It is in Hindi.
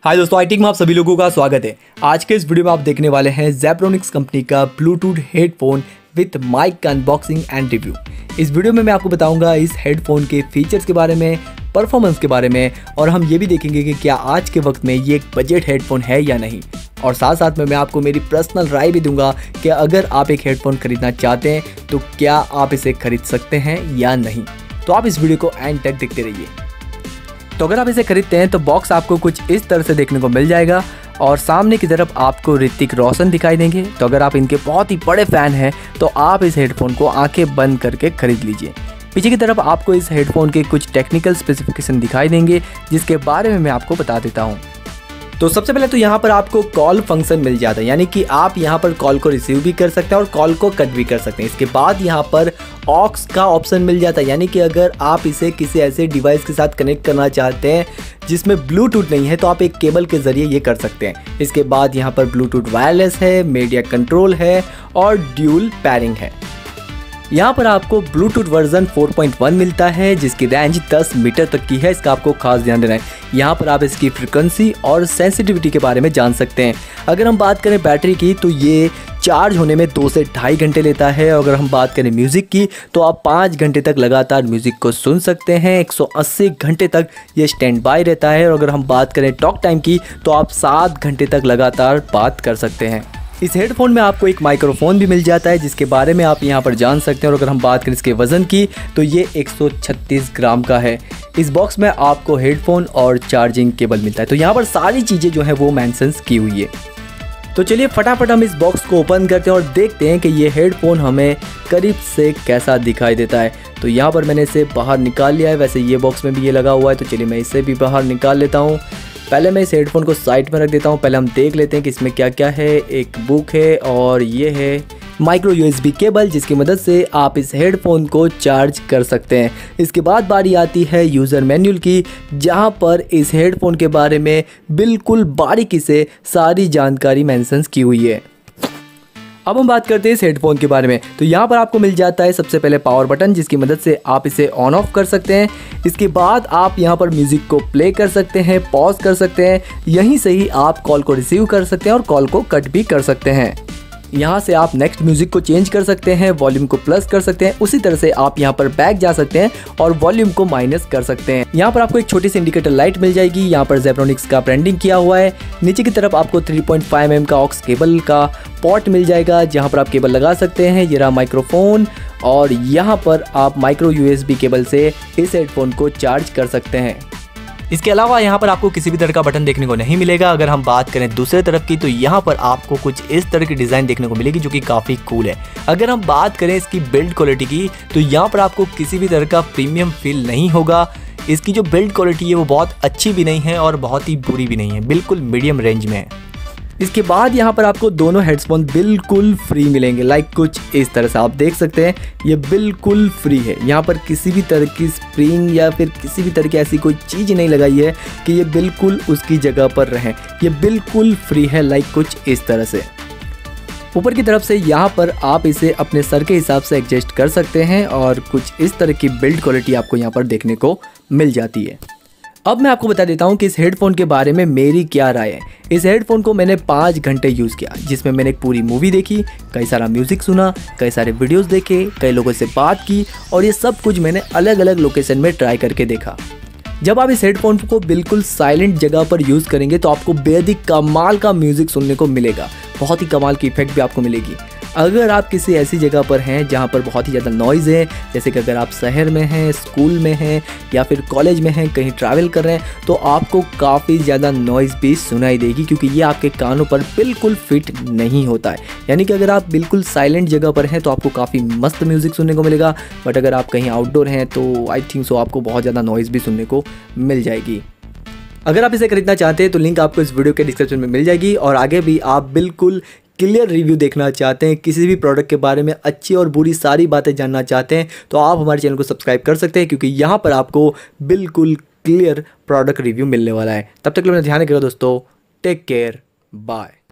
हाय दोस्तों, आई टेक में आप सभी लोगों का स्वागत है। आज के इस वीडियो में आप देखने वाले हैं जेब्रोनिक्स कंपनी का ब्लूटूथ हेडफोन विथ माइक का अनबॉक्सिंग एंड रिव्यू। इस वीडियो में मैं आपको बताऊंगा इस हेडफोन के फीचर्स के बारे में, परफॉर्मेंस के बारे में, और हम ये भी देखेंगे कि क्या आज के वक्त में ये एक बजट हेडफोन है या नहीं। और साथ साथ में मैं आपको मेरी पर्सनल राय भी दूंगा कि अगर आप एक हेडफोन खरीदना चाहते हैं तो क्या आप इसे खरीद सकते हैं या नहीं। तो आप इस वीडियो को एंड तक देखते रहिए। तो अगर आप इसे खरीदते हैं तो बॉक्स आपको कुछ इस तरह से देखने को मिल जाएगा और सामने की तरफ आपको ऋतिक रोशन दिखाई देंगे। तो अगर आप इनके बहुत ही बड़े फ़ैन हैं तो आप इस हेडफोन को आंखें बंद करके खरीद लीजिए। पीछे की तरफ आपको इस हेडफोन के कुछ टेक्निकल स्पेसिफिकेशन दिखाई देंगे जिसके बारे में मैं आपको बता देता हूँ। तो सबसे पहले तो यहाँ पर आपको कॉल फंक्शन मिल जाता है, यानी कि आप यहाँ पर कॉल को रिसीव भी कर सकते हैं और कॉल को कट भी कर सकते हैं। इसके बाद यहाँ पर ऑक्स का ऑप्शन मिल जाता है, यानी कि अगर आप इसे किसी ऐसे डिवाइस के साथ कनेक्ट करना चाहते हैं जिसमें ब्लूटूथ नहीं है तो आप एक केबल के ज़रिए ये कर सकते हैं। इसके बाद यहाँ पर ब्लूटूथ वायरलेस है, मीडिया कंट्रोल है और ड्यूल पैरिंग है। यहाँ पर आपको ब्लूटूथ वर्जन 4.1 मिलता है जिसकी रेंज 10 मीटर तक की है। इसका आपको खास ध्यान देना है। यहाँ पर आप इसकी फ्रिक्वेंसी और सेंसिटिविटी के बारे में जान सकते हैं। अगर हम बात करें बैटरी की तो ये चार्ज होने में 2 से ढाई घंटे लेता है। और अगर हम बात करें म्यूज़िक की तो आप 5 घंटे तक लगातार म्यूज़िक को सुन सकते हैं। 180 घंटे तक ये स्टैंड बाय रहता है। और अगर हम बात करें टॉक टाइम की तो आप 7 घंटे तक लगातार बात कर सकते हैं। इस हेडफोन में आपको एक माइक्रोफोन भी मिल जाता है जिसके बारे में आप यहाँ पर जान सकते हैं। और अगर हम बात करें इसके वज़न की तो ये 136 ग्राम का है। इस बॉक्स में आपको हेडफोन और चार्जिंग केबल मिलता है। तो यहाँ पर सारी चीज़ें जो हैं वो मेंशंस की हुई है। तो चलिए फटाफट हम इस बॉक्स को ओपन करते हैं और देखते हैं कि ये हेडफोन हमें करीब से कैसा दिखाई देता है। तो यहाँ पर मैंने इसे बाहर निकाल लिया है। वैसे ये बॉक्स में भी ये लगा हुआ है, तो चलिए मैं इसे भी बाहर निकाल लेता हूँ। पहले मैं इस हेडफोन को साइड में रख देता हूँ। पहले हम देख लेते हैं कि इसमें क्या क्या है। एक बुक है और ये है माइक्रो यूएसबी केबल जिसकी मदद से आप इस हेडफोन को चार्ज कर सकते हैं। इसके बाद बारी आती है यूज़र मैनुअल की, जहां पर इस हेडफोन के बारे में बिल्कुल बारीकी से सारी जानकारी मेंशंस की हुई है। अब हम बात करते हैं इस हेडफोन के बारे में। तो यहाँ पर आपको मिल जाता है सबसे पहले पावर बटन जिसकी मदद से आप इसे ऑन ऑफ कर सकते हैं। इसके बाद आप यहाँ पर म्यूज़िक को प्ले कर सकते हैं, पॉज कर सकते हैं। यहीं से ही आप कॉल को रिसीव कर सकते हैं और कॉल को कट भी कर सकते हैं। यहाँ से आप नेक्स्ट म्यूज़िक को चेंज कर सकते हैं, वॉल्यूम को प्लस कर सकते हैं। उसी तरह से आप यहाँ पर बैक जा सकते हैं और वॉल्यूम को माइनस कर सकते हैं। यहाँ पर आपको एक छोटी सी इंडिकेटर लाइट मिल जाएगी। यहाँ पर जेब्रोनिक्स का ब्रांडिंग किया हुआ है। नीचे की तरफ आपको 3.5 mm का ऑक्स केबल का पोर्ट मिल जाएगा जहाँ पर आप केबल लगा सकते हैं। ये रहा माइक्रोफोन और यहाँ पर आप माइक्रो USB केबल से इस हेडफोन को चार्ज कर सकते हैं। इसके अलावा यहाँ पर आपको किसी भी तरह का बटन देखने को नहीं मिलेगा। अगर हम बात करें दूसरे तरफ की तो यहाँ पर आपको कुछ इस तरह की डिज़ाइन देखने को मिलेगी जो कि काफ़ी कूल है। अगर हम बात करें इसकी बिल्ड क्वालिटी की तो यहाँ पर आपको किसी भी तरह का प्रीमियम फील नहीं होगा। इसकी जो बिल्ड क्वालिटी है वो बहुत अच्छी भी नहीं है और बहुत ही बुरी भी नहीं है, बिल्कुल मीडियम रेंज में है। इसके बाद यहाँ पर आपको दोनों हेडफोन बिल्कुल फ्री मिलेंगे। लाइक कुछ इस तरह से आप देख सकते हैं, ये बिल्कुल फ्री है। यहाँ पर किसी भी तरह की स्प्रिंग या फिर किसी भी तरह की ऐसी कोई चीज़ नहीं लगाई है कि ये बिल्कुल उसकी जगह पर रहें। ये बिल्कुल फ्री है। लाइक कुछ इस तरह से ऊपर की तरफ से यहाँ पर आप इसे अपने सर के हिसाब से एडजस्ट कर सकते हैं और कुछ इस तरह की बिल्ड क्वालिटी आपको यहाँ पर देखने को मिल जाती है। अब मैं आपको बता देता हूँ कि इस हेडफोन के बारे में मेरी क्या राय है। इस हेडफोन को मैंने 5 घंटे यूज़ किया जिसमें मैंने एक पूरी मूवी देखी, कई सारा म्यूज़िक सुना, कई सारे वीडियोस देखे, कई लोगों से बात की और ये सब कुछ मैंने अलग अलग लोकेशन में ट्राई करके देखा। जब आप इस हेडफोन को बिल्कुल साइलेंट जगह पर यूज़ करेंगे तो आपको बेहद ही कमाल का म्यूज़िक सुनने को मिलेगा। बहुत ही कमाल की इफेक्ट भी आपको मिलेगी। अगर आप किसी ऐसी जगह पर हैं जहाँ पर बहुत ही ज़्यादा नॉइज़ है, जैसे कि अगर आप शहर में हैं, स्कूल में हैं या फिर कॉलेज में हैं, कहीं ट्रैवल कर रहे हैं, तो आपको काफ़ी ज़्यादा नॉइज़ भी सुनाई देगी क्योंकि ये आपके कानों पर बिल्कुल फिट नहीं होता है। यानी कि अगर आप बिल्कुल साइलेंट जगह पर हैं तो आपको काफ़ी मस्त म्यूज़िक सुनने को मिलेगा। बट अगर आप कहीं आउटडोर हैं तो आई थिंक सो आपको बहुत ज़्यादा नॉइज़ भी सुनने को मिल जाएगी। अगर आप इसे खरीदना चाहते हैं तो लिंक आपको इस वीडियो के डिस्क्रिप्शन में मिल जाएगी। और आगे भी आप बिल्कुल क्लियर रिव्यू देखना चाहते हैं, किसी भी प्रोडक्ट के बारे में अच्छी और बुरी सारी बातें जानना चाहते हैं तो आप हमारे चैनल को सब्सक्राइब कर सकते हैं क्योंकि यहाँ पर आपको बिल्कुल क्लियर प्रोडक्ट रिव्यू मिलने वाला है। तब तक के लिए ध्यान रखिएगा दोस्तों। Take care, bye.